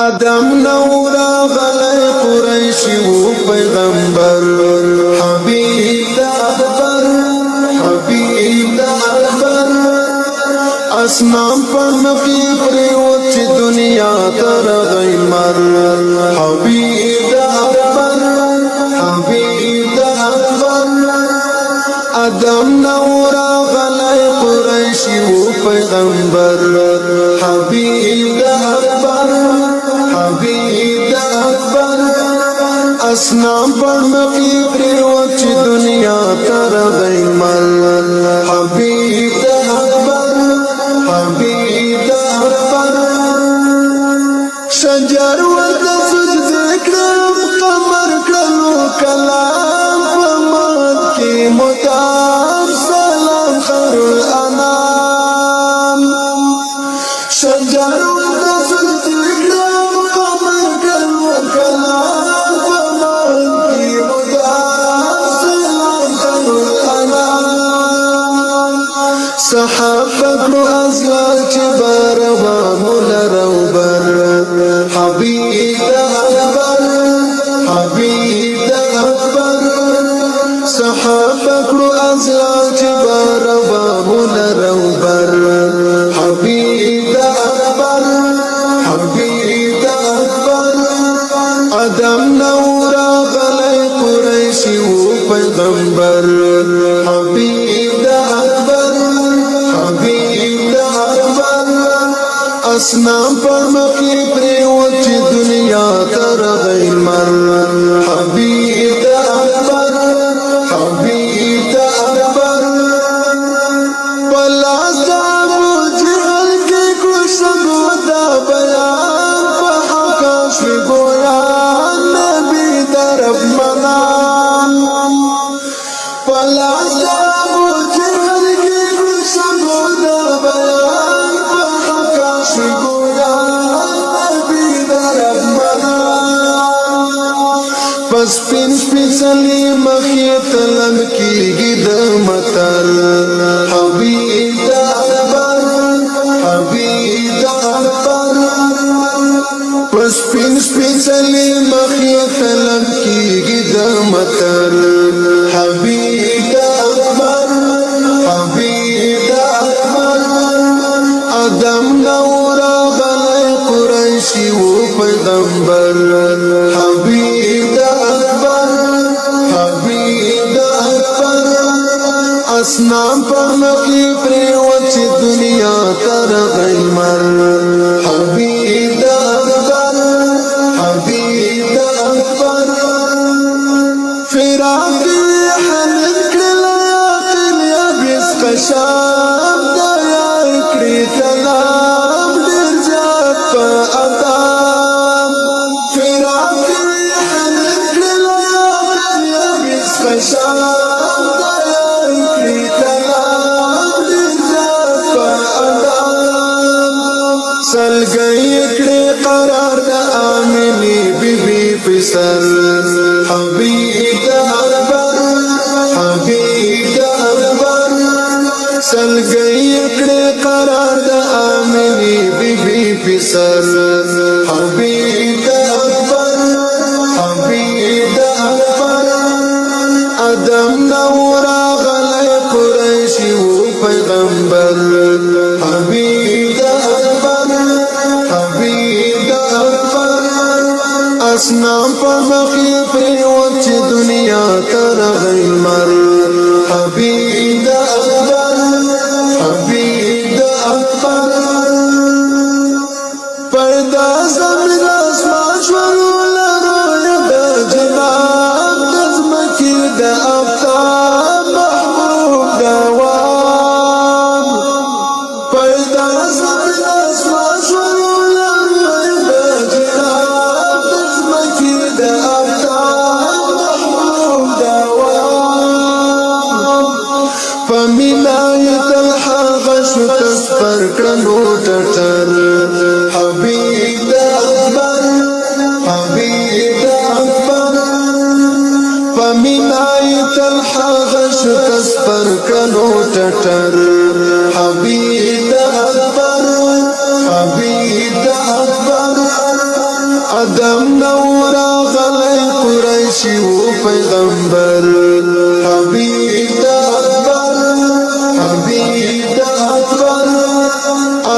ادم نورا غلی قریشی و پیغمبر حبیب دا اکبر حبیب دا اکبر اسنام پر مخی پریوت چی دنیا تر غیمر حبیب دا اکبر حبیب دا اکبر ادم نورا غلی قریشی و پیغمبر حبیب دا اکبر حبیب دا اکبر اسنام پر مخی پریوت چی دنیا تر غیمر حبیب دا اکبر حبیب دا اکبر شجر ورد سجد کرم قمر کرو کلام فمد کی مدام سلام خیر الانام شجر ورد سجد کرم قمر کرو کلام فمد کی مدام سلام خیر الانام صحابہ کو ازلال چبار وامول روبر حبیب دا اکبر حبیب دا اکبر صحابہ کو ازلال چبار وامول روبر حبیب دا اکبر حبیب دا اکبر ادم نورا غلی قریشی و پیغمبر حبیب دا اکبر حبیب دا اکبر اسنام پر مخی پریوت چی دنیا تر غیمر حبیب دا اکبر حبیب دا اکبر پلاس دا ابو جہل کی کشگو دا بیان پحقاش گویان نبی درب منان پلاس دا ابو جہل کی کشگو دا بیان پحقاش گویان نبی درب منان پس پین پیسلی مخی تلم کی گید مطر حبیب دا اکبر حبیب دا اکبر پس پین پیسلی مخی تلم کی گید مطر حبیب دا اکبر حبیب دا اکبر ادم نورا غلی قریشی و پیغمبر حبیب دا اکبر حبیب دا اکبر اسنام پر مخی پریوت چی دنیا تر غیمر حبیب دا اکبر حبیب دا اکبر فراق حمد کرل یاقل یا بیس قشاب دا یا اکری تلام در جاب پا ادام فراق حمد کرل یاقل یا بیس قشاب دا یا اکری تلام در جاب پا ادام سلگئی اکڑی قرار دا آمینی بی بی پسر حبیب دا اکبر حبیب دا اکبر سلگئی اکڑی قرار دا آمینی بی بی پسر حبیب دا اکبر حبیب دا اکبر ادم نورا غلی قریشی و پیغمبر حبیب دا اکبر حبیب دا اکبر اسنام پر مخی پریوت چی دنیا تر غیمر حبیب دا اکبر حبیب دا اکبر پیدا زمین اسمان شورو لروی دا جناب دزمکی دا افتاب محبوب دا وام پیدا زمین اسمان شورو لروی دا جناب دزمکی دا افتاب محبوب دا وام فمنایت الحق شو تسپر کرنو ٹٹر حبیب دا اکبر حبیب دا اکبر فمنایت الحق شو تسپر کرنو ٹٹر حبیب دا اکبر حبیب دا اکبر ادم نورا غلی قریشی و پیغمبر حبیب دا اکبر حبیب دا اکبر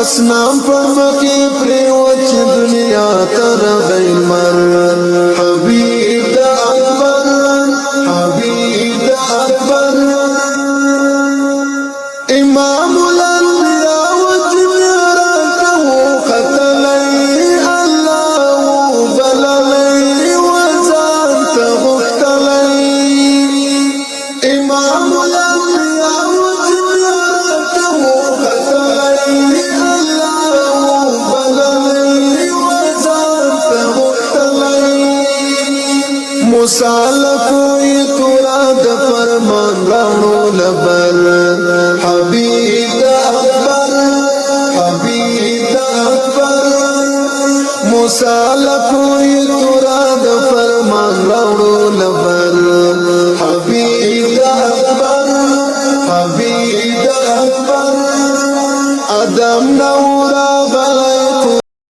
اسنام پر مکی پریوچ دنیا تر غیمر حبیب دا اکبر حبیب دا اکبر امام الانبیاء و جمیران کهو قتلی اللہ بللی وزان تغفتلی امام الانبیاء و جمیران کهو قتلی اللہ بللی وزان تغفتلی مسالکوی تورا د فرمان رانو لبر حبیب دا اکبر حبیب دا اکبر مسالکوی تورا د فرمان رانو لبر حبیب دا اکبر حبیب دا اکبر ادم نورا